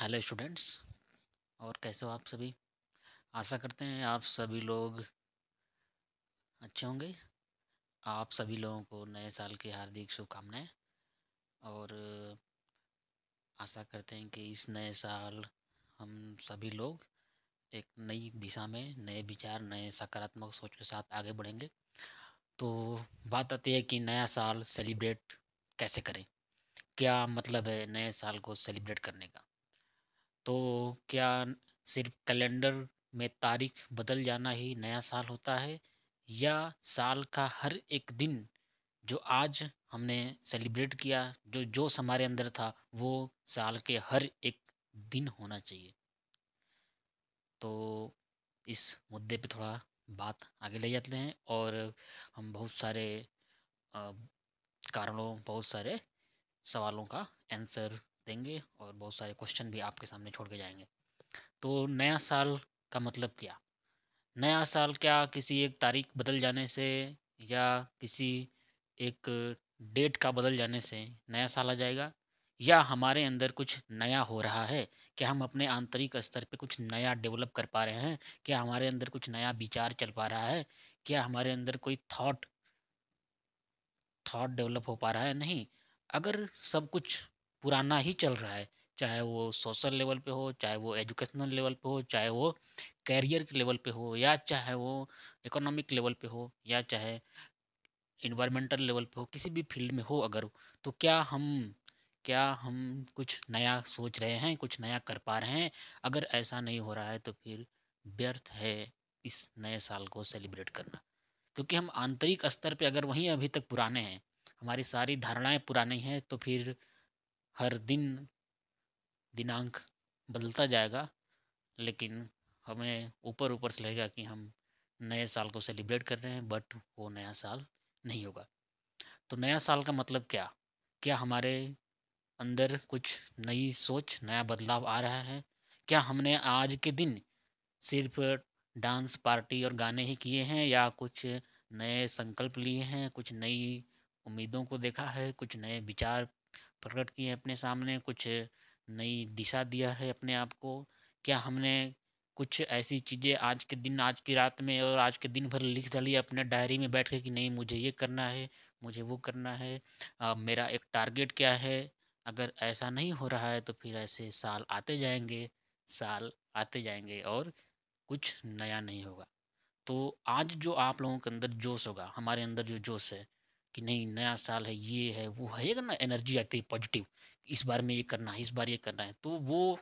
Hello students. और कैसे हो आप सभी? आशा करते हैं आप सभी लोग अच्छे होंगे। आप सभी लोगों को नए साल की हार्दिक शुभकामनाएं। और आशा करते हैं कि इस नए साल हम सभी लोग एक नई दिशा में, नए विचार, नए सकारात्मक सोच के साथ आगे बढ़ेंगे। तो बात आती है कि नया साल सेलिब्रेट कैसे करें। क्या मतलब है नए साल को सेलिब्रेट करने का? तो क्या सिर्फ कैलेंडर में तारीख बदल जाना ही नया साल होता है, या साल का हर एक दिन जो आज हमने सेलिब्रेट किया, जो जोश हमारे अंदर था, वो साल के हर एक दिन होना चाहिए? तो इस मुद्दे पे थोड़ा बात आगे ले जाते हैं, और हम बहुत सारे अ, कारणों, बहुत सारे सवालों का आंसर देंगे, और बहुत सारे क्वेश्चन भी आपके सामने छोड़ के जाएंगे। तो नया साल का मतलब क्या? नया साल क्या किसी एक तारीख बदल जाने से, या किसी एक डेट का बदल जाने से नया साल आ जाएगा, या हमारे अंदर कुछ नया हो रहा है? क्या हम अपने आंतरिक स्तर पे कुछ नया डेवलप कर पा रहे हैं? क्या हमारे अंदर कुछ नया विचार चल पा रहा है? क्या हमारे अंदर कोई थॉट थॉट डेवलप हो पा रहा है? नहीं। अगर सब कुछ पुराना ही चल रहा है, चाहे वो सोशल लेवल पे हो, चाहे वो एजुकेशनल लेवल पे हो, चाहे वो कैरियर के लेवल पे हो, या चाहे वो इकोनॉमिक लेवल पे हो, या चाहे इन्वायरमेंटल लेवल पे हो, किसी भी फील्ड में हो अगर, तो क्या हम कुछ नया सोच रहे हैं, कुछ नया कर पा रहे हैं? अगर ऐसा नहीं हो रहा है तो फिर व्यर्थ है इस नए साल को सेलिब्रेट करना। क्योंकि हम आंतरिक स्तर पे अगर वहीं अभी तक पुराने हैं, हमारी सारी धारणाएँ पुरानी हैं, तो फिर हर दिन दिनांक बदलता जाएगा, लेकिन हमें ऊपर-ऊपर से लगेगा कि हम नए साल को सेलिब्रेट कर रहे हैं, बट वो नया साल नहीं होगा। तो नया साल का मतलब क्या? क्या हमारे अंदर कुछ नई सोच, नया बदलाव आ रहा है? क्या हमने आज के दिन सिर्फ़ डांस, पार्टी और गाने ही किए हैं, या कुछ नए संकल्प लिए हैं, कुछ नई उम्मीदों को देखा है, कुछ नए विचार प्रकट किए हैं अपने सामने, कुछ नई दिशा दिया है अपने आप को? क्या हमने कुछ ऐसी चीज़ें आज के दिन, आज की रात में और आज के दिन भर लिख डाली अपने डायरी में बैठ के कि नहीं मुझे ये करना है, मुझे वो करना है, मेरा एक टारगेट क्या है? अगर ऐसा नहीं हो रहा है तो फिर ऐसे साल आते जाएँगे और कुछ नया नहीं होगा। तो आज जो आप लोगों के अंदर जोश होगा, हमारे अंदर जो जोश है कि नहीं नया साल है, ये है, वो है, एक ना एनर्जी आती है पॉजिटिव, इस बार में ये करना है, इस बार ये करना है, तो वो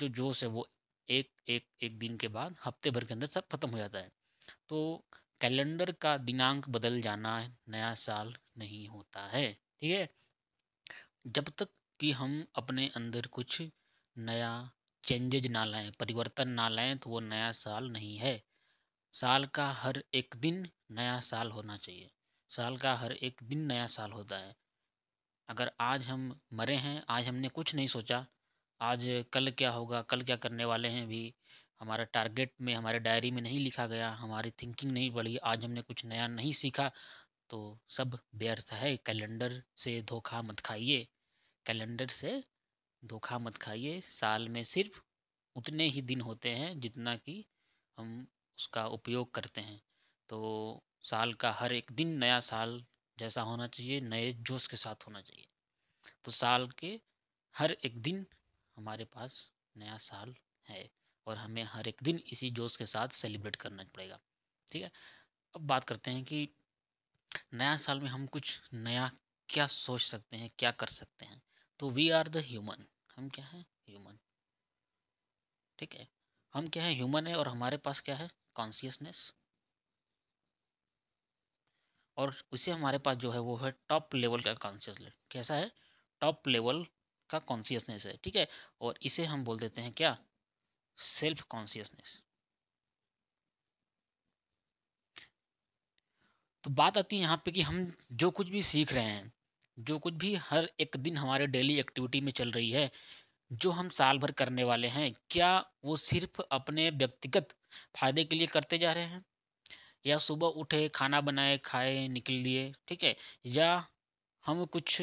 जो जोश है वो एक एक एक दिन के बाद, हफ्ते भर के अंदर सब खत्म हो जाता है। तो कैलेंडर का दिनांक बदल जाना नया साल नहीं होता है, ठीक है? जब तक कि हम अपने अंदर कुछ नया चेंजेज ना लाएं, परिवर्तन ना लाएं, तो वो नया साल नहीं है। साल का हर एक दिन नया साल होना चाहिए। साल का हर एक दिन नया साल होता है। अगर आज हम मरे हैं, आज हमने कुछ नहीं सोचा, आज कल क्या होगा, कल क्या करने वाले हैं भी हमारा टारगेट में, हमारे डायरी में नहीं लिखा गया, हमारी थिंकिंग नहीं बढ़ी, आज हमने कुछ नया नहीं सीखा, तो सब व्यर्थ है। कैलेंडर से धोखा मत खाइए। कैलेंडर से धोखा मत खाइए। साल में सिर्फ उतने ही दिन होते हैं जितना कि हम उसका उपयोग करते हैं। तो साल का हर एक दिन नया साल जैसा होना चाहिए, नए जोश के साथ होना चाहिए। तो साल के हर एक दिन हमारे पास नया साल है, और हमें हर एक दिन इसी जोश के साथ सेलिब्रेट करना पड़ेगा, ठीक है? अब बात करते हैं कि नया साल में हम कुछ नया क्या सोच सकते हैं, क्या कर सकते हैं? तो वी आर द ह्यूमन। हम क्या हैं? ह्यूमन, ठीक है? हम क्या है? ह्यूमन है, और हमारे पास क्या है? कॉन्शियसनेस। और उसे हमारे पास जो है वो है टॉप लेवल का कॉन्शियसनेस। कैसा है? टॉप लेवल का कॉन्शियसनेस है, ठीक है? और इसे हम बोल देते हैं क्या? Self consciousness. तो बात आती है यहाँ पे कि हम जो कुछ भी सीख रहे हैं, जो कुछ भी हर एक दिन हमारे डेली एक्टिविटी में चल रही है, जो हम साल भर करने वाले हैं, क्या वो सिर्फ अपने व्यक्तिगत फायदे के लिए करते जा रहे हैं? या सुबह उठे, खाना बनाए, खाए, निकल लिए, ठीक है? या हम कुछ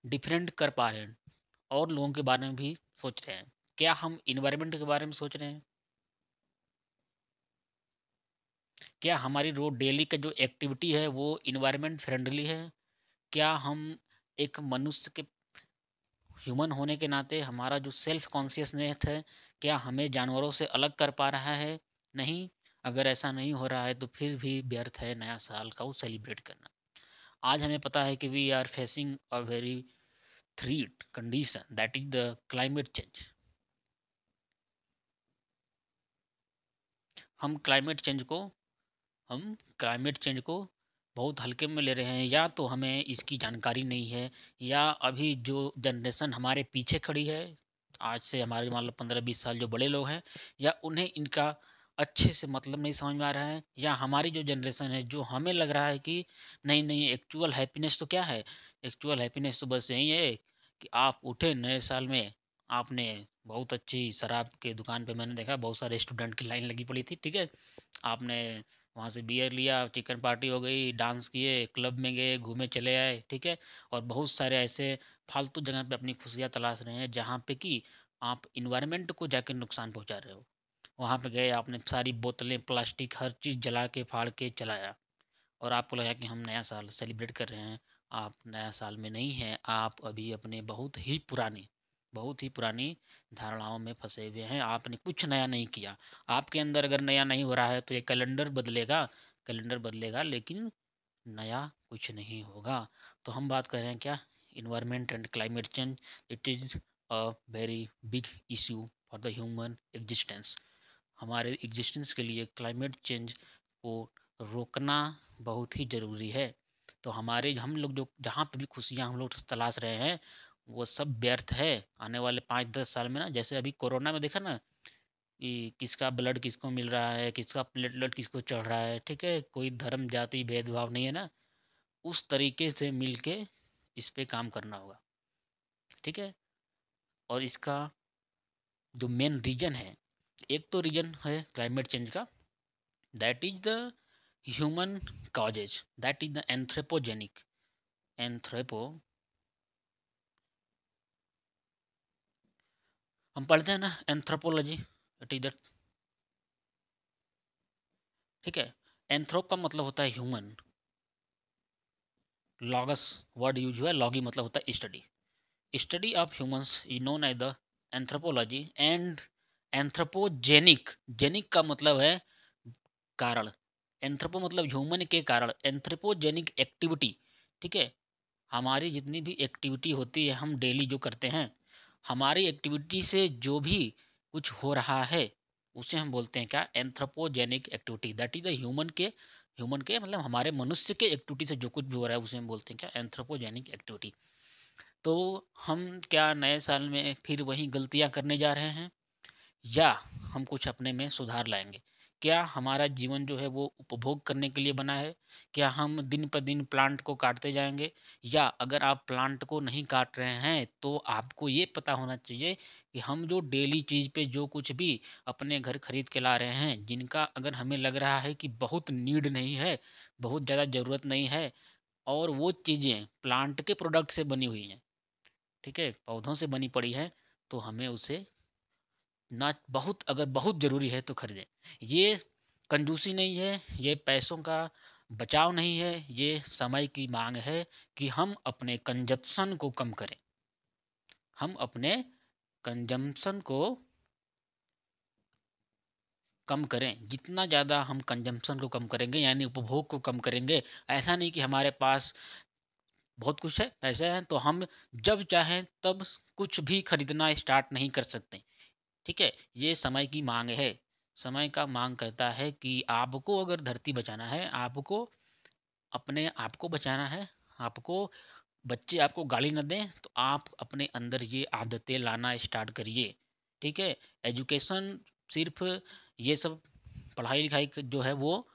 डिफरेंट कर पा रहे हैं और लोगों के बारे में भी सोच रहे हैं। क्या हम इन्वायरमेंट के बारे में सोच रहे हैं? क्या हमारी रोज़ डेली का जो एक्टिविटी है वो इन्वायरमेंट फ्रेंडली है? क्या हम एक मनुष्य के ह्यूमन होने के नाते हमारा जो सेल्फ कॉन्शियसनेस है, क्या हमें जानवरों से अलग कर पा रहा है? नहीं। अगर ऐसा नहीं हो रहा है तो फिर भी व्यर्थ है नया साल का वो सेलिब्रेट करना। आज हमें पता है कि we are facing a very threat condition that is the climate change. हम क्लाइमेट चेंज को हम क्लाइमेट चेंज को बहुत हल्के में ले रहे हैं, या तो हमें इसकी जानकारी नहीं है, या अभी जो जनरेशन हमारे पीछे खड़ी है, आज से हमारे मान लो 15-20 साल जो बड़े लोग हैं, या उन्हें इनका अच्छे से मतलब नहीं समझ में आ रहा है, या हमारी जो जनरेशन है जो हमें लग रहा है कि नहीं नहीं, एक्चुअल हैप्पीनेस तो क्या है? एक्चुअल हैप्पीनेस तो बस यही है कि आप उठे नए साल में, आपने बहुत अच्छी शराब के दुकान पे मैंने देखा बहुत सारे स्टूडेंट की लाइन लगी पड़ी थी, ठीक है? आपने वहाँ से बियर लिया, चिकन पार्टी हो गई, डांस किए, क्लब में गए, घूमे चले आए, ठीक है? और बहुत सारे ऐसे फालतू जगह पे अपनी खुशियाँ तलाश रहे हैं, जहाँ पे कि आप एनवायरनमेंट को जाके नुकसान पहुँचा रहे हो। वहाँ पे गए, आपने सारी बोतलें, प्लास्टिक हर चीज़ जला के, फाड़ के चलाया, और आपको लगा कि हम नया साल सेलिब्रेट कर रहे हैं। आप नया साल में नहीं हैं, आप अभी अपने बहुत ही पुरानी धारणाओं में फँसे हुए हैं। आपने कुछ नया नहीं किया। आपके अंदर अगर नया नहीं हो रहा है तो ये कैलेंडर बदलेगा, लेकिन नया कुछ नहीं होगा। तो हम बात कर रहे हैं क्या? Environment and climate change, it is a very big issue for the human existence. हमारे एग्जिस्टेंस के लिए क्लाइमेट चेंज को रोकना बहुत ही ज़रूरी है। तो हमारे हम लोग जो जहाँ पे भी खुशियाँ हम लोग तलाश रहे हैं, वो सब व्यर्थ है। आने वाले 5-10 साल में ना, जैसे अभी कोरोना में देखा ना कि किसका ब्लड किसको मिल रहा है, किसका प्लेटलेट किसको चढ़ रहा है, ठीक है? कोई धर्म जाति भेदभाव नहीं है ना। उस तरीके से मिल के इस पे काम करना होगा, ठीक है? और इसका जो मेन रीज़न है, एक तो रीज़न है क्लाइमेट चेंज का, that is the human causes, that is the anthropogenic. Anthropo हम पढ़ते हैं ना एंथ्रोपोलॉजी, इट इज़ द, ठीक है? एंथ्रोप का मतलब होता है ह्यूमन, लॉगस वर्ड यूज हुआ है, लॉगी मतलब होता है study. Study of humans is known as the anthropology. And anthropogenic, genic का मतलब है कारण, एंथ्रोपो मतलब ह्यूमन के कारण, एंथ्रोपोजेनिक एक्टिविटी, ठीक है? हमारी जितनी भी एक्टिविटी होती है, हम डेली जो करते हैं, हमारी एक्टिविटी से जो भी कुछ हो रहा है, उसे हम बोलते हैं क्या? Anthropogenic activity, that is the human के मतलब हमारे मनुष्य के एक्टिविटी से जो कुछ भी हो रहा है उसे हम बोलते हैं क्या? Anthropogenic activity. तो हम क्या नए साल में फिर वही गलतियां करने जा रहे हैं, या हम कुछ अपने में सुधार लाएँगे? क्या हमारा जीवन जो है वो उपभोग करने के लिए बना है? क्या हम दिन पर दिन प्लांट को काटते जाएँगे? या अगर आप प्लांट को नहीं काट रहे हैं, तो आपको ये पता होना चाहिए कि हम जो डेली चीज़ पे जो कुछ भी अपने घर खरीद के ला रहे हैं, जिनका अगर हमें लग रहा है कि बहुत नीड नहीं है, बहुत ज़्यादा ज़रूरत नहीं है, और वो चीज़ें प्लांट के प्रोडक्ट से बनी हुई हैं, ठीक है? पौधों से बनी पड़ी हैं, तो हमें उसे ना, बहुत अगर बहुत ज़रूरी है तो खरीदें। ये कंजूसी नहीं है, ये पैसों का बचाव नहीं है, ये समय की माँग है कि हम अपने कंज़प्शन को कम करें। हम अपने कंज़म्पशन को कम करें। जितना ज़्यादा हम कंज़म्पशन को कम करेंगे, यानी उपभोग को कम करेंगे, ऐसा नहीं कि हमारे पास बहुत कुछ है, पैसे हैं, तो हम जब चाहें तब कुछ भी खरीदना स्टार्ट नहीं कर सकते। ठीक है? ये समय की माँग है। समय का माँग करता है कि आपको अगर धरती बचाना है, आपको अपने आप को बचाना है, आपको बच्चे आपको गाली ना दें, तो आप अपने अंदर ये आदतें लाना स्टार्ट करिए। ठीक है? एजुकेशन सिर्फ़ ये सब पढ़ाई-लिखाई जो है वो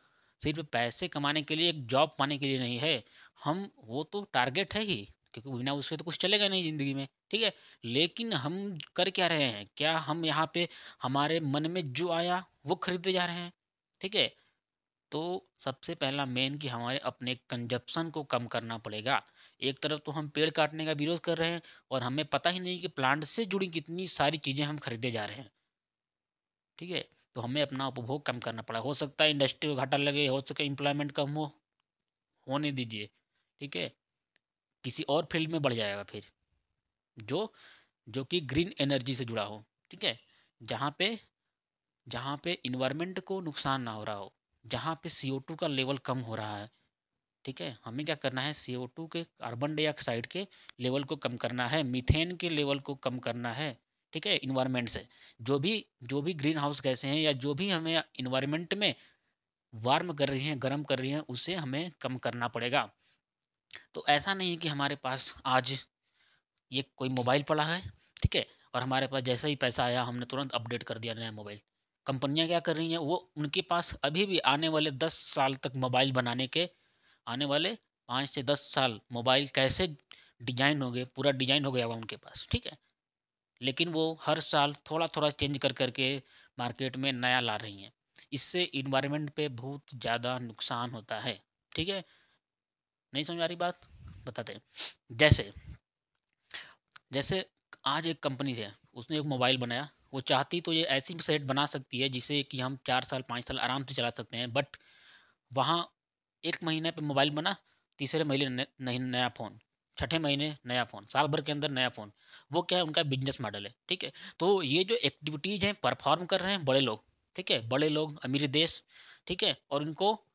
सिर्फ़ पैसे कमाने के लिए, एक जॉब पाने के लिए नहीं है। हम वो तो टारगेट है ही, क्योंकि बिना उसके तो कुछ चलेगा नहीं ज़िंदगी में, ठीक है? लेकिन हम कर क्या रहे हैं? क्या हम यहाँ पे हमारे मन में जो आया वो खरीदते जा रहे हैं? ठीक है? तो सबसे पहला मेन कि हमारे अपने कंजप्शन को कम करना पड़ेगा। एक तरफ तो हम पेड़ काटने का विरोध कर रहे हैं और हमें पता ही नहीं कि प्लांट से जुड़ी कितनी सारी चीज़ें हम खरीदे जा रहे हैं, ठीक है? तो हमें अपना उपभोग कम करना पड़ा। हो सकता है इंडस्ट्री को घाटा लगे, हो सके एम्प्लॉयमेंट कम हो, होने दीजिए, ठीक है? किसी और फील्ड में बढ़ जाएगा फिर, जो जो कि ग्रीन एनर्जी से जुड़ा हो, ठीक है? जहाँ पे जहाँ पे इन्वायरमेंट को नुकसान ना हो रहा हो, जहाँ पे CO2 का लेवल कम हो रहा है, ठीक है? हमें क्या करना है, CO2 के, कार्बन डाइऑक्साइड के लेवल को कम करना है, मीथेन के लेवल को कम करना है, ठीक है? इन्वायरमेंट से जो भी ग्रीन हाउस गैसें हैं या जो भी हमें इन्वायरमेंट में वार्म कर रही हैं, गर्म कर रही हैं, उसे हमें कम करना पड़ेगा। तो ऐसा नहीं है कि हमारे पास आज ये कोई मोबाइल पड़ा है, ठीक है? और हमारे पास जैसे ही पैसा आया हमने तुरंत अपडेट कर दिया नया मोबाइल। कंपनियाँ क्या कर रही हैं, वो उनके पास अभी भी आने वाले 10 साल तक मोबाइल बनाने के, आने वाले 5 से 10 साल मोबाइल कैसे डिज़ाइन होंगे, पूरा डिज़ाइन हो गया होगा उनके पास, ठीक है? लेकिन वो हर साल थोड़ा-थोड़ा चेंज कर के मार्केट में नया ला रही हैं। इससे एनवायरनमेंट पे बहुत ज़्यादा नुकसान होता है, ठीक है? नहीं समझ आ रही बात? बताते हैं। जैसे जैसे आज एक कंपनी है, उसने एक मोबाइल बनाया, वो चाहती तो ये ऐसी सेट बना सकती है जिसे कि हम 4 साल 5 साल आराम से चला सकते हैं, बट वहाँ 1 महीने पे मोबाइल बना, तीसरे महीने नहीं, नया फ़ोन, छठे महीने नया फ़ोन, साल भर के अंदर नया फ़ोन। वो क्या है, उनका बिज़नेस मॉडल है, ठीक है? तो ये जो एक्टिविटीज़ हैं परफ़ॉर्म कर रहे हैं बड़े लोग, ठीक है? बड़े लोग, अमीर देश, ठीक है? और इनको,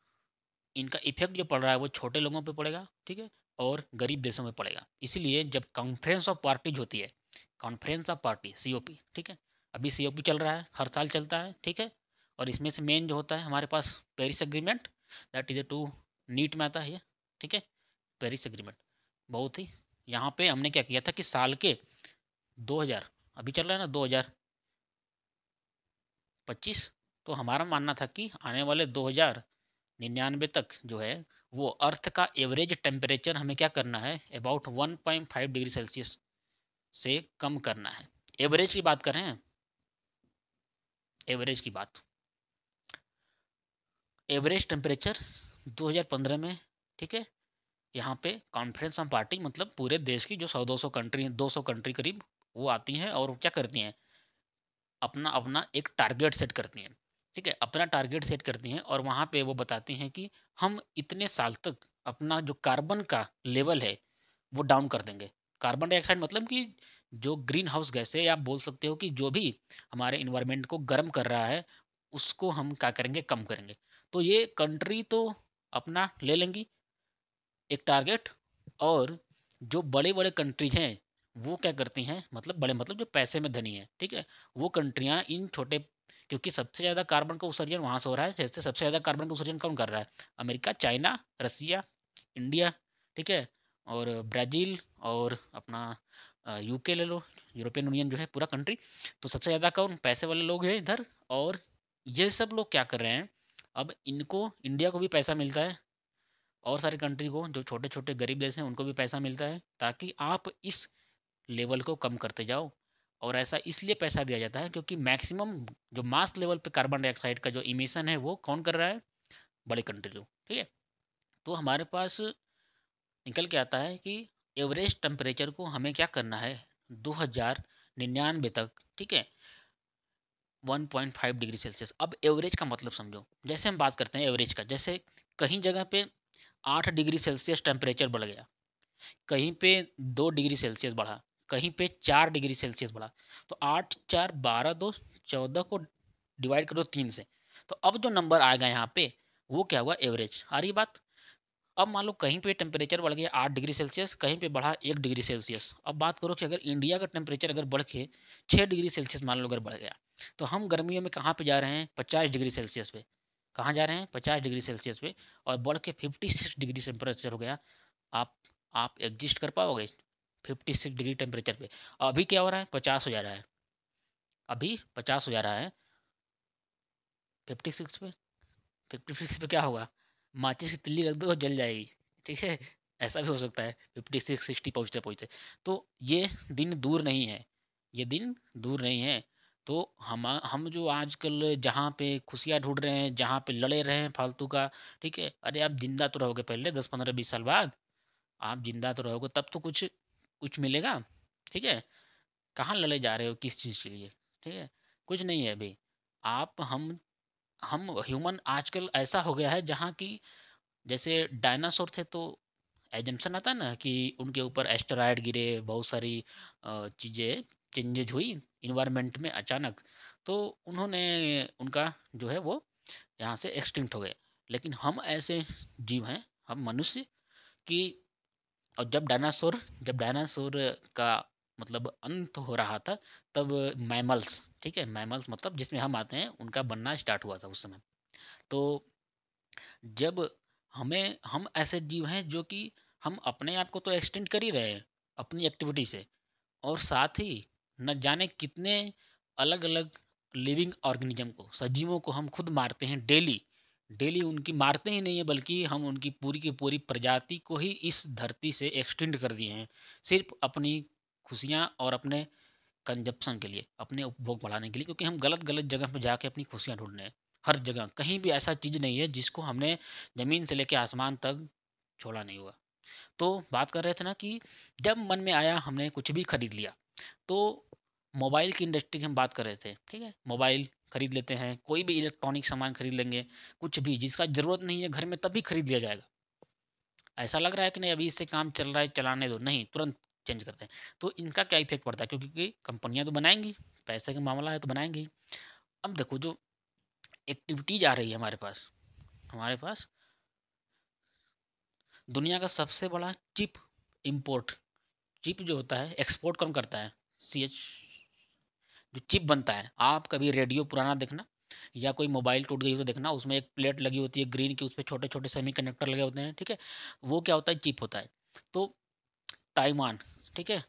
इनका इफ़ेक्ट जो पड़ रहा है वो छोटे लोगों पे पड़ेगा, ठीक है? और गरीब देशों में पड़ेगा। इसीलिए जब कॉन्फ्रेंस ऑफ पार्टीज़ होती है, कॉन्फ्रेंस ऑफ पार्टी, COP, ठीक है? अभी COP चल रहा है, हर साल चलता है, ठीक है? और इसमें से मेन जो होता है हमारे पास Paris agreement, that is a too neat में आता है ये, ठीक है? पेरिस एग्रीमेंट बहुत ही, यहाँ पे हमने क्या किया था कि साल के 2000, अभी चल रहा है ना 2025, तो हमारा मानना था कि आने वाले 2099 तक जो है वो अर्थ का एवरेज टेम्परेचर हमें क्या करना है, अबाउट 1.5 डिग्री सेल्सियस से कम करना है। एवरेज की बात कर रहे हैं, एवरेज की बात, एवरेज टेम्परेचर 2015 में, ठीक है? यहाँ पे कॉन्फ्रेंस ऑफ पार्टी मतलब पूरे देश की जो 100-200 कंट्री, 200 कंट्री करीब वो आती हैं और क्या करती हैं, अपना अपना एक टारगेट सेट करती हैं, ठीक है? अपना टारगेट सेट करती हैं और वहाँ पे वो बताती हैं कि हम इतने साल तक अपना जो कार्बन का लेवल है वो डाउन कर देंगे। कार्बन डाइऑक्साइड मतलब कि जो ग्रीन हाउस गैस है, या आप बोल सकते हो कि जो भी हमारे इन्वायरमेंट को गर्म कर रहा है, उसको हम क्या करेंगे, कम करेंगे। तो ये कंट्री तो अपना ले लेंगी एक टारगेट, और जो बड़े-बड़े कंट्रीज़ हैं, वो क्या करती हैं, मतलब बड़े मतलब जो पैसे में धनी हैं, ठीक है? वो कंट्रियाँ इन छोटे, क्योंकि सबसे ज़्यादा कार्बन का उत्सर्जन वहाँ से हो रहा है, जैसे सबसे ज़्यादा कार्बन का उत्सर्जन कौन कर रहा है? अमेरिका, चाइना, रसिया, इंडिया, ठीक है? और ब्राज़ील और अपना UK ले लो, यूरोपियन यूनियन जो है पूरा कंट्री, तो सबसे ज़्यादा कौन, पैसे वाले लोग हैं इधर। और ये सब लोग क्या कर रहे हैं, अब इनको, इंडिया को भी पैसा मिलता है और सारी कंट्री को, जो छोटे-छोटे गरीब देश हैं उनको भी पैसा मिलता है, ताकि आप इस लेवल को कम करते जाओ। और ऐसा इसलिए पैसा दिया जाता है क्योंकि मैक्सिमम जो मास लेवल पे कार्बन डाइऑक्साइड का जो इमिशन है वो कौन कर रहा है, बड़े कंट्री लोग, ठीक है? तो हमारे पास निकल के आता है कि एवरेज टेम्परेचर को हमें क्या करना है, 2099 तक, ठीक है? 1.5 डिग्री सेल्सियस। अब एवरेज का मतलब समझो, जैसे हम बात करते हैं एवरेज का, जैसे कहीं जगह पे 8 डिग्री सेल्सियस टेम्परेचर बढ़ गया, कहीं पे 2 डिग्री सेल्सियस बढ़ा, कहीं पे 4 डिग्री सेल्सियस बढ़ा, तो 8, 4, 12, 2, 14 को डिवाइड करो 3 से, तो अब जो नंबर आएगा यहाँ पे, वो क्या हुआ, एवरेज। आ रही बात? अब मान लो कहीं पे टेम्परेचर बढ़ गया 8 डिग्री सेल्सियस, कहीं पे बढ़ा 1 डिग्री सेल्सियस। अब बात करो कि अगर इंडिया का टेम्परेचर अगर बढ़ के 6 डिग्री सेल्सियस मान लो अगर बढ़ गया, तो हम गर्मियों में कहाँ पे जा रहे हैं, 50 डिग्री सेल्सियस पे। कहाँ जा रहे हैं, 50 डिग्री सेल्सियस पे, और बढ़ के 56 डिग्री टेम्परेचर हो गया। आप आप एग्जिस्ट कर पाओगे 56 डिग्री टेम्परेचर पे? अभी क्या हो रहा है, 50 हो जा रहा है, अभी 50 हो जा रहा है 56 पे। 56 पे क्या होगा, माचिस की तिल्ली रख दो जल जाएगी, ठीक है? ऐसा भी हो सकता है 56 60 पहुँचते पहुँचते। तो ये दिन दूर नहीं है, ये दिन दूर नहीं है। तो हम जो आजकल जहाँ पे खुशियाँ ढूँढ रहे हैं, जहाँ पे लड़े रहे हैं फालतू का, ठीक है? अरे आप ज़िंदा तो रहोगे पहले 10, 15, 20 साल बाद, आप ज़िंदा तो रहोगे तब तो कुछ कुछ मिलेगा, ठीक है? कहाँ लड़े जा रहे हो किस चीज़ के लिए, ठीक है? कुछ नहीं है अभी। आप हम ह्यूमन आजकल ऐसा हो गया है जहाँ की जैसे डायनासोर थे तो एजम्पशन आता है ना कि उनके ऊपर एस्टेरॉयड गिरे, बहुत सारी चीज़ें चेंजेज हुई इन्वायरमेंट में अचानक, तो उन्होंने उनका जो है वो यहाँ से एक्सटिंक्ट हो गए। लेकिन हम ऐसे जीव हैं, हम मनुष्य कि और जब डायनासोर का मतलब अंत हो रहा था, तब मैमल्स, ठीक है? मैमल्स मतलब जिसमें हम आते हैं, उनका बनना स्टार्ट हुआ था उस समय। तो जब हम ऐसे जीव हैं जो कि हम अपने आप को तो एक्सटेंड कर ही रहे हैं अपनी एक्टिविटी से, और साथ ही न जाने कितने अलग अलग लिविंग ऑर्गेनिज्म को, सजीवों को हम खुद मारते हैं डेली। डेली उनकी मारते ही नहीं है, बल्कि हम उनकी पूरी की पूरी प्रजाति को ही इस धरती से एक्सटेंड कर दिए हैं, सिर्फ अपनी खुशियाँ और अपने कंजप्शन के लिए, अपने उपभोग बढ़ाने के लिए, क्योंकि हम गलत-गलत जगह पे जाके अपनी खुशियाँ ढूँढ रहे हैं। हर जगह, कहीं भी ऐसा चीज़ नहीं है जिसको हमने ज़मीन से लेके आसमान तक छोड़ा नहीं हुआ। तो बात कर रहे थे ना कि जब मन में आया हमने कुछ भी खरीद लिया। तो मोबाइल की इंडस्ट्री की हम बात कर रहे थे, ठीक है? मोबाइल खरीद लेते हैं, कोई भी इलेक्ट्रॉनिक सामान खरीद लेंगे, कुछ भी जिसका ज़रूरत नहीं है घर में तभी खरीद लिया जाएगा। ऐसा लग रहा है कि नहीं अभी इससे काम चल रहा है चलाने दो, नहीं तुरंत चेंज करते हैं। तो इनका क्या इफ़ेक्ट पड़ता है, क्योंकि कंपनियाँ तो बनाएँगी, पैसे का मामला है तो बनाएँगी ही। अब देखो जो एक्टिविटीज़ आ रही है हमारे पास दुनिया का सबसे बड़ा चिप इम्पोर्ट, चिप जो होता है एक्सपोर्ट कौन करता है? सीएच, जो चिप बनता है। आप कभी रेडियो पुराना देखना या कोई मोबाइल टूट गई हो तो देखना, उसमें एक प्लेट लगी होती है ग्रीन की, उसपे छोटे-छोटे सेमीकंडक्टर लगे होते हैं, ठीक है? वो क्या होता है? चिप होता है। तो ताइवान, ठीक है?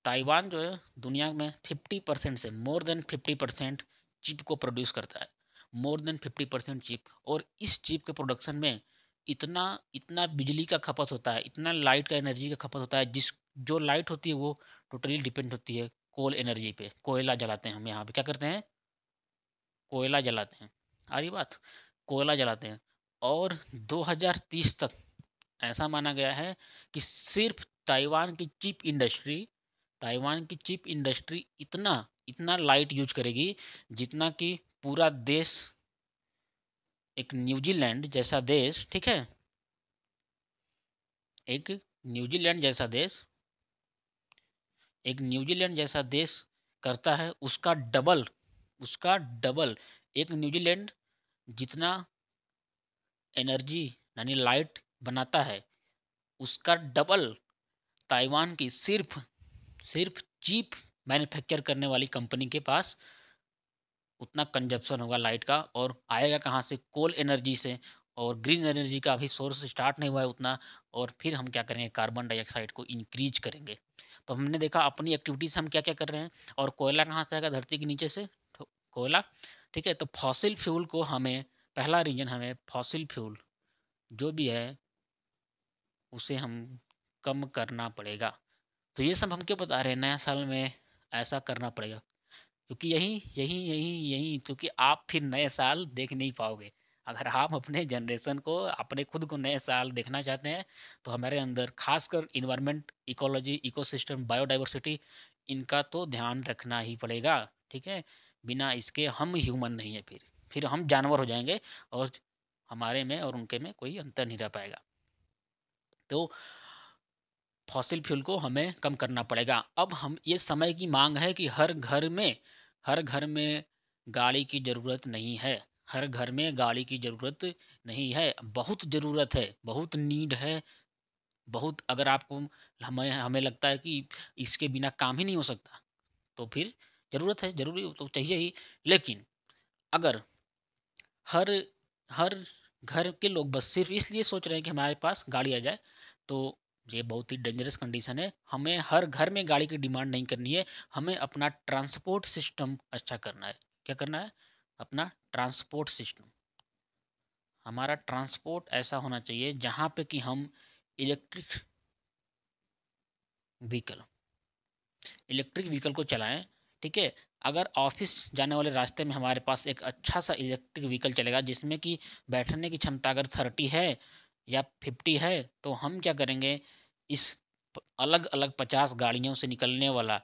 ताइवान जो है दुनिया में 50% से मोर देन 50% चिप को प्रोड्यूस करता है। मोर देन 50% चिप, और इस चिप के प्रोडक्शन में इतना इतना बिजली का खपत होता है, इतना लाइट का एनर्जी का खपत होता है, जिस जो लाइट होती है वो टोटली डिपेंड होती है कोल एनर्जी पे। कोयला जलाते हैं हम यहाँ पे, क्या करते हैं? कोयला जलाते हैं। आ रही बात? कोयला जलाते हैं, और 2030 तक ऐसा माना गया है कि सिर्फ ताइवान की चिप इंडस्ट्री इतना इतना लाइट यूज करेगी जितना कि पूरा देश, एक न्यूजीलैंड जैसा देश, ठीक है? एक न्यूजीलैंड जैसा देश एक न्यूजीलैंड जैसा देश करता है, उसका डबल एक न्यूजीलैंड जितना एनर्जी यानी लाइट बनाता है, उसका डबल ताइवान की सिर्फ चीप मैन्युफैक्चर करने वाली कंपनी के पास उतना कंजप्शन होगा लाइट का, और आएगा कहाँ से? कोल एनर्जी से। और ग्रीन एनर्जी का अभी सोर्स स्टार्ट नहीं हुआ है उतना, और फिर हम क्या करेंगे? कार्बन डाइऑक्साइड को इंक्रीज करेंगे। तो हमने देखा अपनी एक्टिविटीज हम क्या क्या कर रहे हैं, और कोयला कहाँ से आएगा? धरती के नीचे से कोयला, ठीक है? तो फॉसिल फ्यूल को हमें, पहला रीजन, हमें फॉसिल फ्यूल जो भी है उसे हम कम करना पड़ेगा। तो ये सब हम क्यों बता रहे हैं? नया साल में ऐसा करना पड़ेगा, क्योंकि यही क्योंकि आप फिर नए साल देख नहीं पाओगे। अगर आप अपने जनरेशन को, अपने खुद को नए साल देखना चाहते हैं, तो हमारे अंदर खासकर इन्वायरमेंट, इकोलॉजी, इकोसिस्टम, बायोडाइवर्सिटी, इनका तो ध्यान रखना ही पड़ेगा, ठीक है? बिना इसके हम ह्यूमन नहीं है, फिर हम जानवर हो जाएँगे, और हमारे में और उनके में कोई अंतर नहीं रह पाएगा। तो फॉसिल फ्यूल को हमें कम करना पड़ेगा। अब हम, ये समय की माँग है कि हर घर में गाड़ी की ज़रूरत नहीं है। हर घर में गाड़ी की ज़रूरत नहीं है, बहुत ज़रूरत है, बहुत नीड है, बहुत, अगर आपको, हमें हमें लगता है कि इसके बिना काम ही नहीं हो सकता, तो फिर ज़रूरत है, ज़रूरी तो चाहिए ही। लेकिन अगर हर हर घर के लोग बस सिर्फ़ इसलिए सोच रहे हैं कि हमारे पास गाड़ी आ जाए, तो ये बहुत ही डेंजरस कंडीशन है। हमें हर घर में गाड़ी की डिमांड नहीं करनी है, हमें अपना ट्रांसपोर्ट सिस्टम अच्छा करना है। क्या करना है? अपना ट्रांसपोर्ट सिस्टम। हमारा ट्रांसपोर्ट ऐसा होना चाहिए जहाँ पे कि हम इलेक्ट्रिक व्हीकल इलेक्ट्रिक व्हीकल को चलाएँ, ठीक है? अगर ऑफ़िस जाने वाले रास्ते में हमारे पास एक अच्छा-सा इलेक्ट्रिक व्हीकल चलेगा जिसमें कि बैठने की क्षमता अगर 30 है या 50 है, तो हम क्या करेंगे, इस अलग-अलग 50 गाड़ियों से निकलने वाला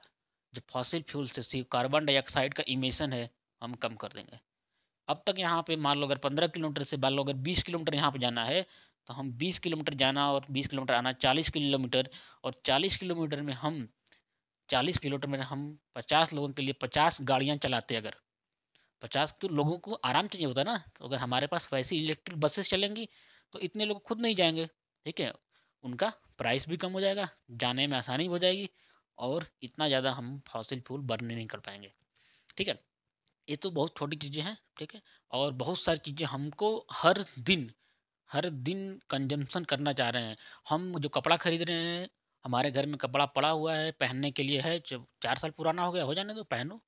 जो फॉसिल फ्यूल से कार्बन डाइऑक्साइड का इमिशन है, हम कम कर देंगे। अब तक यहाँ पे मान लो अगर 15 किलोमीटर से मान लो अगर 20 किलोमीटर यहाँ पे जाना है, तो हम 20 किलोमीटर जाना और 20 किलोमीटर आना, 40 किलोमीटर, और 40 किलोमीटर में हम 40 किलोमीटर में हम 50 लोगों के लिए 50 गाड़ियाँ चलाते अगर, 50 तो लोगों को आराम चाहिए होता है ना, तो अगर हमारे पास वैसी इलेक्ट्रिक बसेस चलेंगी, तो इतने लोग खुद नहीं जाएँगे, ठीक है? उनका प्राइस भी कम हो जाएगा, जाने में आसानी हो जाएगी और इतना ज़्यादा हम फॉसिल फ्यूल बर्न नहीं कर पाएँगे, ठीक है? ये तो बहुत छोटी चीज़ें हैं, ठीक है? और बहुत सारी चीज़ें हमको हर दिन कंज़म्पशन करना चाह रहे हैं। हम जो कपड़ा खरीद रहे हैं, हमारे घर में कपड़ा पड़ा हुआ है, पहनने के लिए है, च 4 साल पुराना हो गया, हो जाने दो, पहनो।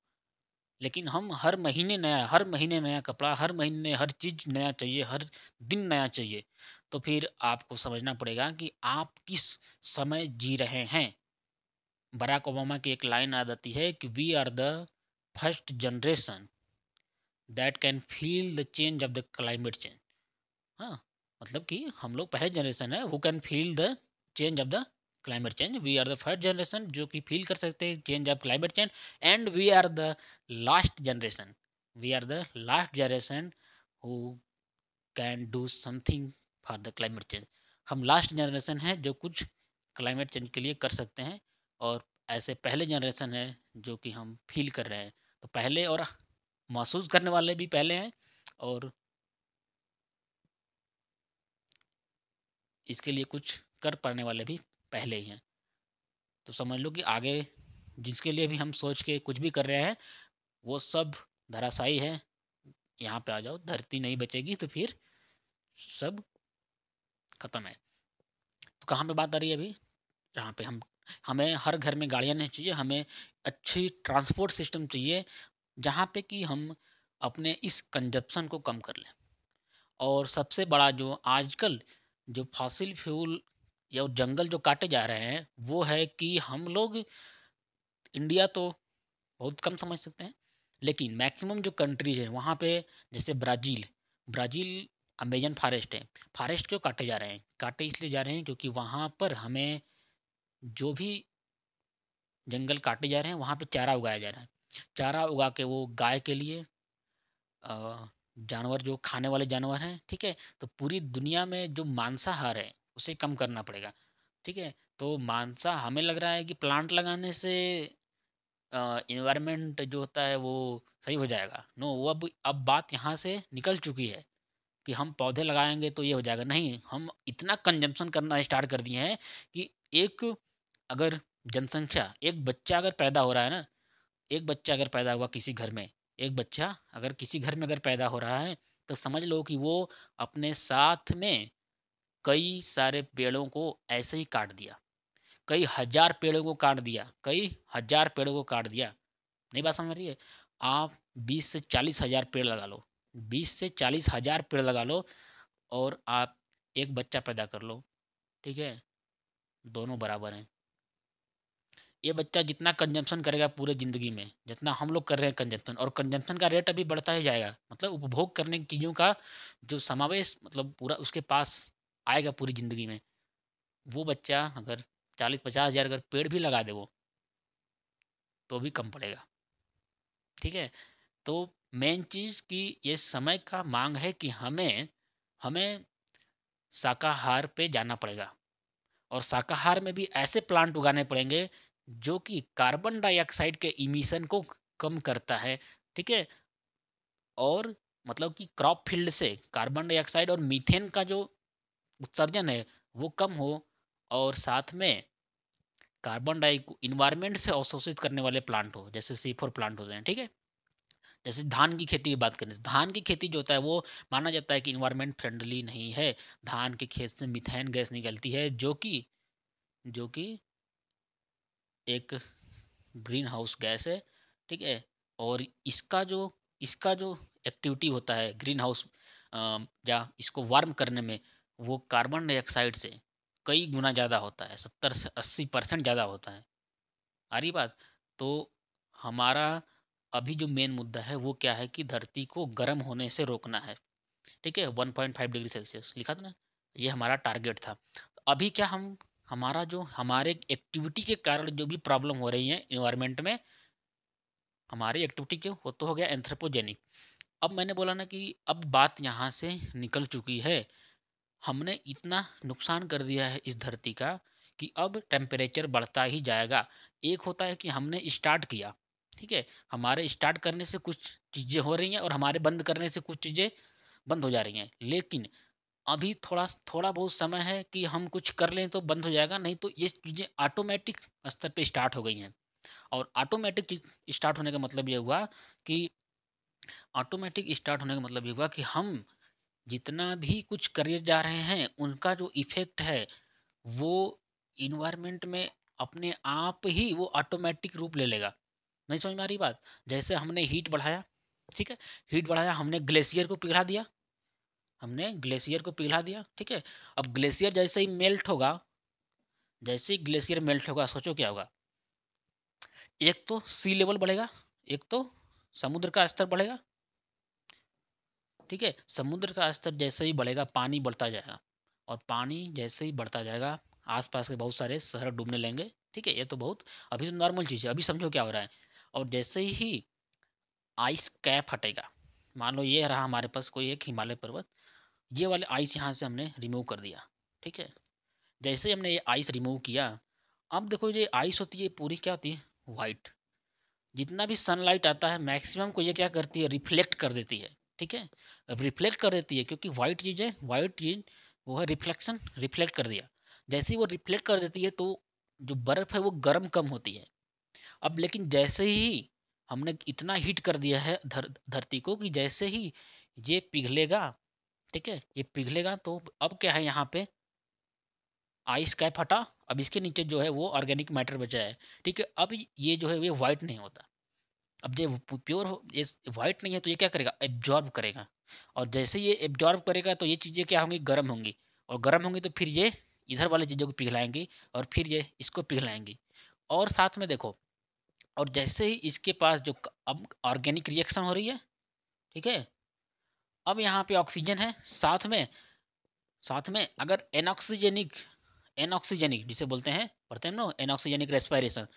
लेकिन हम हर महीने नया कपड़ा, हर महीने हर चीज़ नया चाहिए, हर दिन नया चाहिए। तो फिर आपको समझना पड़ेगा कि आप किस समय जी रहे हैं। बराक ओबामा की एक लाइन याद आती है कि we are the first generation that can feel the change of the climate change. हाँ, मतलब कि हम लोग पहले जनरेशन है who can feel the change of the climate change. We are the first generation जो कि फ़ील कर सकते हैं change of climate change, and we are the last generation, who can do something for the climate change. हम last generation हैं जो कुछ climate change के लिए कर सकते हैं, और ऐसे पहले जनरेशन है जो कि हम फ़ील कर रहे हैं। तो पहले और महसूस करने वाले भी पहले हैं, और इसके लिए कुछ कर पाने वाले भी पहले ही हैं। तो समझ लो कि आगे जिसके लिए भी हम सोच के कुछ भी कर रहे हैं, वो सब धराशायी है। यहाँ पे आ जाओ, धरती नहीं बचेगी तो फिर सब खत्म है। तो कहाँ पे बात आ रही है अभी? यहाँ पे हमें हर घर में गाड़ियाँ नहीं चाहिए, हमें अच्छी ट्रांसपोर्ट सिस्टम चाहिए, जहाँ पे कि हम अपने इस कंजप्शन को कम कर लें। और सबसे बड़ा जो आजकल जो फॉसिल फ्यूल या जंगल जो काटे जा रहे हैं, वो है कि हम लोग, इंडिया तो बहुत कम समझ सकते हैं, लेकिन मैक्सिमम जो कंट्रीज है वहाँ पे, जैसे ब्राज़ील, ब्राज़ील अमेज़न फ़ॉरेस्ट है। फ़ॉरेस्ट क्यों काटे जा रहे हैं? काटे इसलिए जा रहे हैं क्योंकि वहाँ पर हमें जो भी जंगल काटे जा रहे हैं, वहाँ पे चारा उगाया जा रहा है। चारा उगा के वो गाय के लिए, जानवर जो खाने वाले जानवर हैं, ठीक है? तो पूरी दुनिया में जो मांसाहार है, उसे कम करना पड़ेगा, ठीक है? तो हमें लग रहा है कि प्लांट लगाने से एनवायरनमेंट जो होता है वो सही हो जाएगा। नो, वो अब बात यहाँ से निकल चुकी है कि हम पौधे लगाएँगे तो ये हो जाएगा। नहीं, हम इतना कंज़म्पशन करना स्टार्ट कर दिए हैं कि एक अगर जनसंख्या, एक बच्चा अगर पैदा हो रहा है ना, एक बच्चा अगर पैदा हुआ किसी घर में, एक बच्चा अगर किसी घर में अगर पैदा हो रहा है, तो समझ लो कि वो अपने साथ में कई सारे पेड़ों को ऐसे ही काट दिया। कई हज़ार पेड़ों को काट दिया, कई हज़ार पेड़ों को काट दिया। नहीं बात समझ रही है? आप 20 से 40 हज़ार पेड़ लगा लो, 20 से 40 हज़ार पेड़ लगा लो, और आप एक बच्चा पैदा कर लो, ठीक है? दोनों बराबर हैं। ये बच्चा जितना कंजम्पशन करेगा पूरे ज़िंदगी में, जितना हम लोग कर रहे हैं कंजम्पशन, और कंजम्पशन का रेट अभी बढ़ता ही जाएगा। मतलब उपभोग करने की चीज़ों का जो समावेश, मतलब पूरा उसके पास आएगा पूरी ज़िंदगी में। वो बच्चा अगर 40-50 हज़ार अगर पेड़ भी लगा दे वो, तो भी कम पड़ेगा, ठीक है? तो मेन चीज़ कि ये समय का माँग है कि हमें हमें शाकाहार पे जाना पड़ेगा, और शाकाहार में भी ऐसे प्लांट उगाने पड़ेंगे जो कि कार्बन डाइऑक्साइड के इमिशन को कम करता है, ठीक है? और मतलब कि क्रॉप फील्ड से कार्बन डाइऑक्साइड और मीथेन का जो उत्सर्जन है वो कम हो, और साथ में कार्बन डाइ इन्वायरमेंट से अवशोषित करने वाले प्लांट हो, जैसे C4 प्लांट होते हैं, ठीक है? जैसे धान की खेती की बात करें, धान की खेती जो होता है वो माना जाता है कि इन्वायरमेंट फ्रेंडली नहीं है। धान के खेत से मीथेन गैस निकलती है, जो कि एक ग्रीन हाउस गैस है, ठीक है? और इसका जो एक्टिविटी होता है ग्रीन हाउस, या इसको वार्म करने में, वो कार्बन डाइऑक्साइड से कई गुना ज़्यादा होता है, 70 से 80% ज़्यादा होता है। आ रही बात? तो हमारा अभी जो मेन मुद्दा है वो क्या है कि धरती को गर्म होने से रोकना है। ठीक है, 1.5 डिग्री सेल्सियस लिखा था ना, ये हमारा टारगेट था। तो अभी क्या हम हमारा जो हमारे एक्टिविटी के कारण जो भी प्रॉब्लम हो रही है इन्वायरमेंट में, हमारी एक्टिविटी क्यों हो तो हो गया एंथ्रोपोजेनिक। अब मैंने बोला ना कि अब बात यहाँ से निकल चुकी है, हमने इतना नुकसान कर दिया है इस धरती का कि अब टेम्परेचर बढ़ता ही जाएगा। एक होता है कि हमने स्टार्ट किया, ठीक है, हमारे स्टार्ट करने से कुछ चीज़ें हो रही हैं और हमारे बंद करने से कुछ चीज़ें बंद हो जा रही हैं, लेकिन अभी थोड़ा थोड़ा बहुत समय है कि हम कुछ कर लें तो बंद हो जाएगा, नहीं तो ये चीज़ें ऑटोमेटिक स्तर पे स्टार्ट हो गई हैं। और ऑटोमेटिक चीज़ स्टार्ट होने का मतलब ये हुआ कि ऑटोमेटिक स्टार्ट होने का मतलब ये हुआ कि हम जितना भी कुछ करे जा रहे हैं उनका जो इफ़ेक्ट है वो इन्वायरमेंट में अपने आप ही वो ऑटोमेटिक रूप ले लेगा। नहीं समझ में आ रही बात? जैसे हमने हीट बढ़ाया, ठीक है? हीट बढ़ाया, हमने ग्लेशियर को पिघला दिया, हमने ग्लेशियर को पिघला दिया, ठीक है? अब ग्लेशियर जैसे ही मेल्ट होगा, जैसे ही ग्लेशियर मेल्ट होगा, सोचो क्या होगा? एक तो सी लेवल बढ़ेगा, एक तो समुद्र का स्तर बढ़ेगा, ठीक है? समुद्र का स्तर जैसे ही बढ़ेगा, पानी बढ़ता जाएगा और पानी जैसे ही बढ़ता जाएगा, आस-पास के बहुत सारे शहर डूबने लगेंगे, ठीक है? ये तो बहुत अभी तो नॉर्मल चीज़ है, अभी समझो क्या हो रहा है। और जैसे ही आइस कैप हटेगा, मान लो ये रहा हमारे पास कोई एक हिमालय पर्वत, ये वाले आइस यहाँ से हमने रिमूव कर दिया, ठीक है? जैसे ही हमने ये आइस रिमूव किया, अब देखो ये आइस होती है पूरी क्या होती है? व्हाइट। जितना भी सनलाइट आता है मैक्सिमम को ये क्या करती है? रिफ्लेक्ट कर देती है, ठीक है? अब रिफ्लेक्ट कर देती है क्योंकि व्हाइट चीज़ है, व्हाइट चीज़ वो है रिफ्लेक्शन, रिफ्लेक्ट कर दिया। जैसे ही वो रिफ्लेक्ट कर देती है तो जो बर्फ़ है वो गर्म कम होती है। अब लेकिन जैसे ही हमने इतना हीट कर दिया है धरती को कि जैसे ही ये पिघलेगा, ठीक है? ये पिघलेगा तो अब क्या है यहाँ पे, आइस कैप हटा, अब इसके नीचे जो है वो ऑर्गेनिक मैटर बचा है, ठीक है? अब ये जो है ये व्हाइट नहीं होता। अब ये प्योर हो ये व्हाइट नहीं है तो ये क्या करेगा? एब्जॉर्ब करेगा और जैसे ये एब्जॉर्ब करेगा तो ये चीज़ें क्या होंगी? गर्म होंगी और गर्म होंगी तो फिर ये इधर वाली चीज़ों को पिघलाएँगी और फिर ये इसको पिघलाएँगी। और साथ में देखो, और जैसे ही इसके पास जो अब ऑर्गेनिक रिएक्शन हो रही है, ठीक है? अब यहाँ पे ऑक्सीजन है, साथ में अगर एनॉक्सिजेनिक एनॉक्सिजेनिक जिसे बोलते हैं, पढ़ते हैं ना, एनॉक्सिजेनिक रेस्पिरेशन,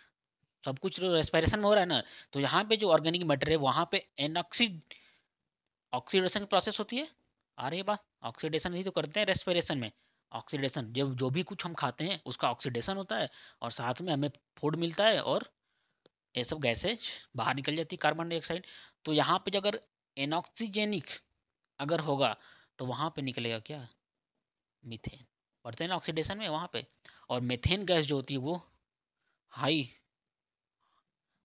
सब कुछ जो रेस्पिरेशन में हो रहा है ना, तो यहाँ पे जो ऑर्गेनिक मैटर है वहाँ पे ऑक्सीडेशन की प्रोसेस होती है। आ रही है बात? ऑक्सीडेशन ही तो करते हैं रेस्पिरेशन में। ऑक्सीडेशन जब जो भी कुछ हम खाते हैं उसका ऑक्सीडेशन होता है और साथ में हमें फूड मिलता है और ये सब गैसेज बाहर निकल जाती है, कार्बन डाइऑक्साइड। तो यहाँ पे अगर एनॉक्सीजेनिक अगर होगा तो वहाँ पे निकलेगा क्या? मीथेन। पढ़ते हैं ना ऑक्सीडेशन में वहाँ पे। और मीथेन गैस जो होती है वो हाई,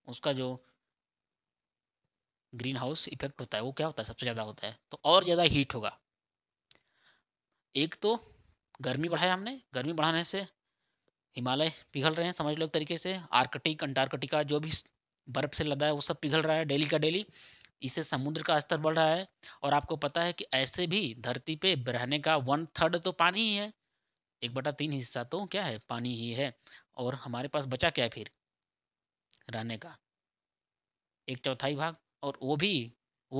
उसका जो ग्रीन हाउस इफेक्ट होता है वो क्या होता है? सबसे ज़्यादा होता है, तो और ज़्यादा हीट होगा। एक तो गर्मी बढ़ाया हमने, गर्मी बढ़ाने से हिमालय पिघल रहे हैं, समझ लो एक तरीके से। आर्कटिक, अंटार्कटिका जो भी बर्फ से लदा है वो सब पिघल रहा है डेली का डेली। इससे समुद्र का स्तर बढ़ रहा है और आपको पता है कि ऐसे भी धरती पे रहने का 1/3 तो पानी ही है, 1/3 हिस्सा तो क्या है? पानी ही है। और हमारे पास बचा क्या है फिर रहने का? 1/4 भाग। और वो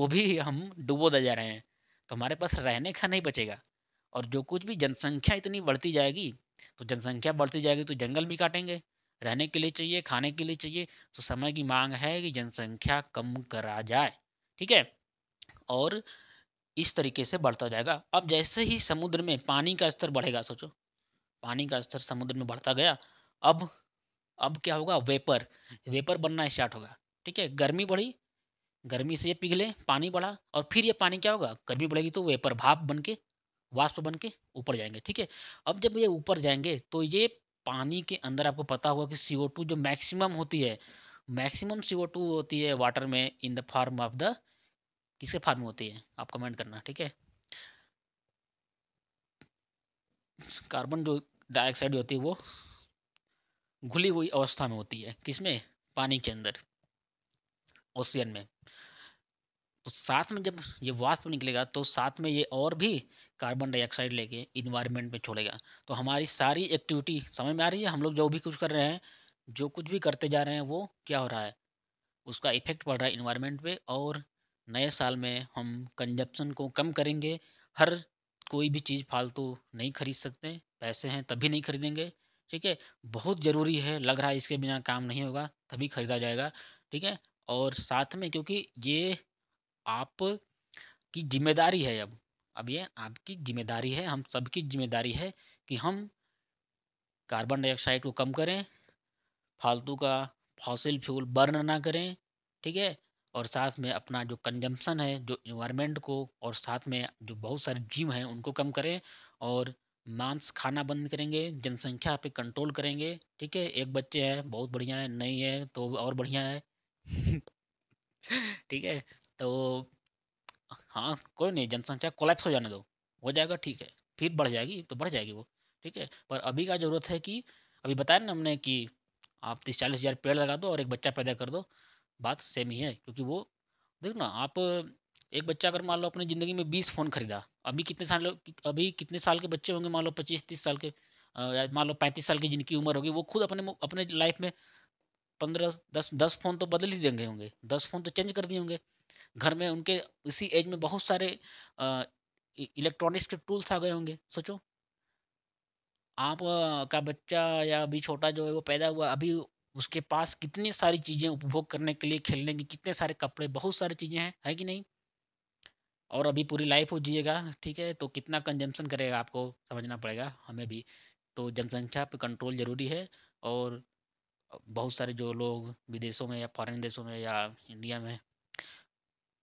भी हम डुबोते जा रहे हैं, तो हमारे पास रहने का नहीं बचेगा। और जो कुछ भी जनसंख्या इतनी बढ़ती जाएगी, तो जनसंख्या बढ़ती जाएगी तो जंगल भी काटेंगे, रहने के लिए चाहिए, खाने के लिए चाहिए। तो समय की मांग है कि जनसंख्या कम करा जाए, ठीक है? और इस तरीके से बढ़ता जाएगा। अब जैसे ही समुद्र में पानी का स्तर बढ़ेगा, सोचो, पानी का स्तर समुद्र में बढ़ता गया, अब अब क्या होगा? वेपर, वेपर बनना स्टार्ट होगा, ठीक है? गर्मी बढ़ी, गर्मी से ये पिघले, पानी बढ़ा और फिर ये पानी क्या होगा? गर्मी बढ़ेगी तो वेपर, भाप बन के, वाष्प बन के ऊपर जाएँगे, ठीक है? अब जब ये ऊपर जाएँगे तो ये पानी के अंदर आपको पता होगा कि CO2 जो मैक्सिमम होती है, मैक्सिमम CO2 होती है वाटर में in the form of the, किसके फॉर्म में होती है? आप कमेंट करना, ठीक है? कार्बन जो डाइऑक्साइड होती है वो घुली हुई अवस्था में होती है, किसमें? पानी के अंदर, ओशियन में। तो साथ में जब ये वाष्प निकलेगा तो साथ में ये और भी कार्बन डाइऑक्साइड लेके इन्वायरमेंट में छोड़ेगा। तो हमारी सारी एक्टिविटी समझ में आ रही है? हम लोग जो भी कुछ कर रहे हैं, जो कुछ भी करते जा रहे हैं वो क्या हो रहा है? उसका इफ़ेक्ट पड़ रहा है एनवायरनमेंट पे। और नए साल में हम कंज़प्शन को कम करेंगे। हर कोई भी चीज़ फ़ालतू नहीं खरीद सकते, पैसे हैं तभी नहीं खरीदेंगे, ठीक है? बहुत ज़रूरी है, लग रहा है इसके बिना काम नहीं होगा, तभी खरीदा जाएगा, ठीक है? और साथ में क्योंकि ये आपकी ज़िम्मेदारी है अब ये आपकी ज़िम्मेदारी है, हम सबकी ज़िम्मेदारी है कि हम कार्बन डाइऑक्साइड को कम करें, फालतू का फॉसिल फ्यूल बर्न ना करें, ठीक है? और साथ में अपना जो कंजम्पशन है, जो एनवायरनमेंट को और साथ में जो बहुत सारे जीव हैं, उनको कम करें और मांस खाना बंद करेंगे, जनसंख्या पे कंट्रोल करेंगे, ठीक है? एक बच्चे हैं, बहुत बढ़िया है, नहीं है तो और बढ़िया है। ठीक है? तो हाँ, कोई नहीं, जनसंख्या कोलैप्स हो जाने दो, हो जाएगा ठीक है, फिर बढ़ जाएगी तो बढ़ जाएगी वो, ठीक है? पर अभी क्या ज़रूरत है कि अभी बताया ना हमने कि आप 30-40 हज़ार पेड़ लगा दो और एक बच्चा पैदा कर दो, बात सेम ही है। क्योंकि वो देखो ना, आप एक बच्चा अगर मान लो अपनी ज़िंदगी में 20 फ़ोन खरीदा, अभी कितने साल के बच्चे होंगे, मान लो 25-30 साल के, या मान लो 35 साल की जिनकी उम्र होगी, वो खुद अपने लाइफ में 15 10 फ़ोन तो बदल ही देंगे होंगे, 10 फ़ोन तो चेंज कर दिए होंगे। घर में उनके इसी एज में बहुत सारे अ, इलेक्ट्रॉनिक्स के टूल्स आ गए होंगे, सोचो। आप का बच्चा या अभी छोटा जो है वो पैदा हुआ, अभी उसके पास कितनी सारी चीज़ें उपभोग करने के लिए, खेलने की कितने सारे कपड़े, बहुत सारी चीज़ें हैं, है कि नहीं? और अभी पूरी लाइफ वो जिएगा, ठीक है? तो कितना कंजम्पशन करेगा आपको समझना पड़ेगा, हमें भी। तो जनसंख्या पे कंट्रोल ज़रूरी है। और बहुत सारे जो लोग विदेशों में या फ़ॉरेन देशों में या इंडिया में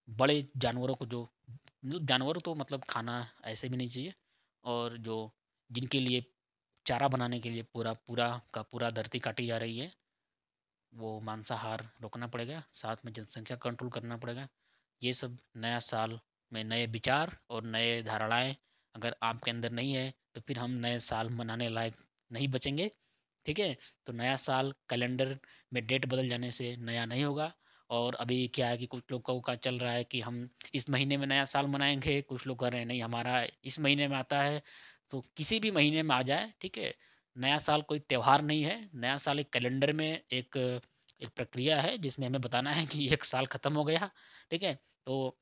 बड़े जानवरों को जो मतलब जानवर तो मतलब खाना ऐसे भी नहीं चाहिए, और जो जिनके लिए चारा बनाने के लिए पूरा पूरा का पूरा धरती काटी जा रही है, वो मांसाहार रोकना पड़ेगा, साथ में जनसंख्या कंट्रोल करना पड़ेगा। ये सब नया साल में नए विचार और नए धारणाएँ अगर आपके अंदर नहीं है, तो फिर हम नए साल मनाने लायक नहीं बचेंगे, ठीक है? तो नया साल कैलेंडर में डेट बदल जाने से नया नहीं होगा। और अभी क्या है कि कुछ लोगों का चल रहा है कि हम इस महीने में नया साल मनाएँगे, कुछ लोग कह रहे हैं नहीं हमारा इस महीने में आता है, तो किसी भी महीने में आ जाए, ठीक है? नया साल कोई त्योहार नहीं है, नया साल एक कैलेंडर में एक प्रक्रिया है जिसमें हमें बताना है कि 1 साल खत्म हो गया, ठीक है? तो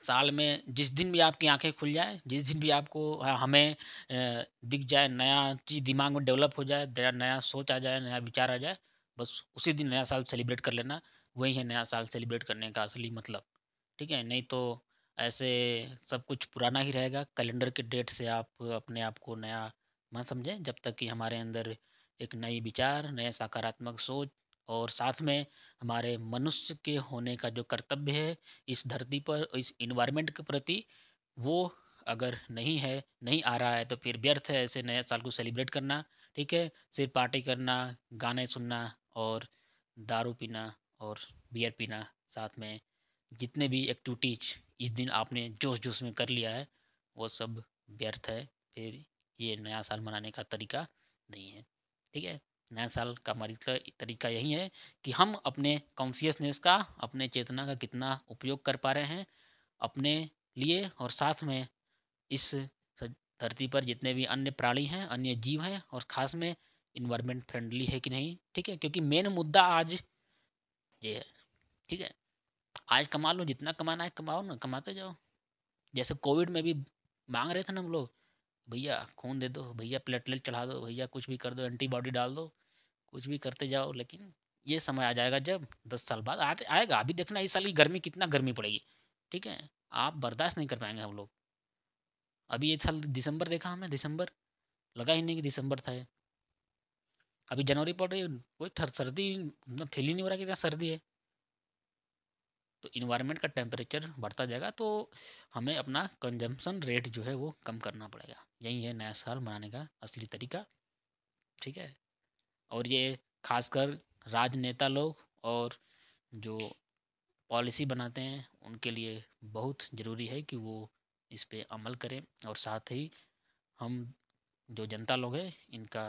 साल में जिस दिन भी आपकी आँखें खुल जाएँ, जिस दिन भी आपको हमें दिख जाए, नया चीज़ दिमाग में डेवलप हो जाए, नया नया सोच आ जाए, नया विचार आ जाए, बस उसी दिन नया साल सेलिब्रेट कर लेना। वही है नया साल सेलिब्रेट करने का असली मतलब, ठीक है? नहीं तो ऐसे सब कुछ पुराना ही रहेगा, कैलेंडर के डेट से आप अपने आप को नया मत समझें, जब तक कि हमारे अंदर एक नई विचार, नए सकारात्मक सोच और साथ में हमारे मनुष्य के होने का जो कर्तव्य है इस धरती पर, इस एनवायरनमेंट के प्रति, वो अगर नहीं है, नहीं आ रहा है, तो फिर व्यर्थ है ऐसे नए साल को सेलिब्रेट करना, ठीक है? सिर्फ पार्टी करना, गाने सुनना और दारू पीना और बियर पीना, साथ में जितने भी एक्टिविटीज़ इस दिन आपने जोश-जोश में कर लिया है, वो सब व्यर्थ है। फिर ये नया साल मनाने का तरीका नहीं है, ठीक है? नया साल का हमारी तरीका यही है कि हम अपने कॉन्शियसनेस का, अपने चेतना का कितना उपयोग कर पा रहे हैं अपने लिए, और साथ में इस धरती पर जितने भी अन्य प्राणी हैं, अन्य जीव हैं, और ख़ास में इन्वायरमेंट फ्रेंडली है कि नहीं, ठीक है? क्योंकि मेन मुद्दा आज ये है, ठीक है? आज कमा लो, जितना कमाना है कमाओ ना, कमाते जाओ। जैसे कोविड में भी मांग रहे थे ना हम लोग, भैया खून दे दो, भैया प्लेटलेट चढ़ा दो, भैया कुछ भी कर दो, एंटीबॉडी डाल दो, कुछ भी करते जाओ। लेकिन ये समय आ जाएगा जब 10 साल बाद आएगा। अभी देखना इस साल की गर्मी, कितना गर्मी पड़ेगी, ठीक है? आप बर्दाश्त नहीं कर पाएंगे हम लोग। अभी ये साल दिसंबर देखा हमने, दिसंबर लगा ही नहीं कि दिसंबर था ये। अभी जनवरी पड़ रही है, कोई सर्दी मतलब फील ही नहीं हो रहा कि क्या सर्दी है। तो इन्वायरमेंट का टेम्परेचर बढ़ता जाएगा, तो हमें अपना कंजम्पशन रेट जो है वो कम करना पड़ेगा। यही है नया साल मनाने का असली तरीका, ठीक है? और ये खासकर राजनेता लोग और जो पॉलिसी बनाते हैं उनके लिए बहुत ज़रूरी है कि वो इस पे अमल करें। और साथ ही हम जो जनता लोग हैं, इनका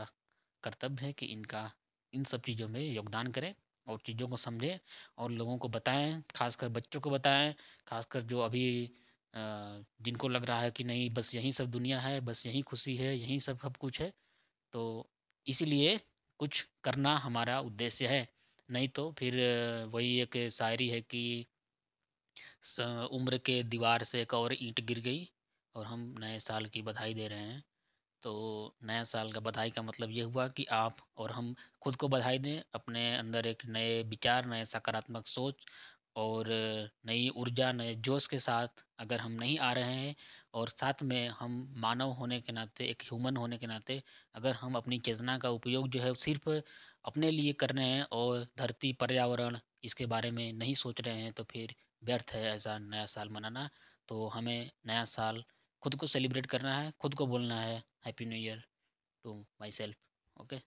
कर्तव्य है कि इनका इन सब चीज़ों में योगदान करें और चीज़ों को समझें और लोगों को बताएं, खासकर बच्चों को बताएं, खासकर जो अभी जिनको लग रहा है कि नहीं बस यही सब दुनिया है, बस यही खुशी है, यही सब सब कुछ है। तो इसीलिए कुछ करना हमारा उद्देश्य है, नहीं तो फिर वही एक शायरी है कि स उम्र के दीवार से एक और ईंट गिर गई और हम नए साल की बधाई दे रहे हैं। तो नया साल का बधाई का मतलब ये हुआ कि आप और हम खुद को बधाई दें, अपने अंदर एक नए विचार, नए सकारात्मक सोच और नई ऊर्जा, नए जोश के साथ अगर हम नहीं आ रहे हैं और साथ में हम मानव होने के नाते, एक ह्यूमन होने के नाते अगर हम अपनी चेतना का उपयोग जो है वो सिर्फ़ अपने लिए कर रहे हैं और धरती, पर्यावरण इसके बारे में नहीं सोच रहे हैं, तो फिर व्यर्थ है ऐसा नया साल मनाना। तो हमें नया साल खुद को सेलिब्रेट करना है, खुद को बोलना है happy new year to myself. Okay.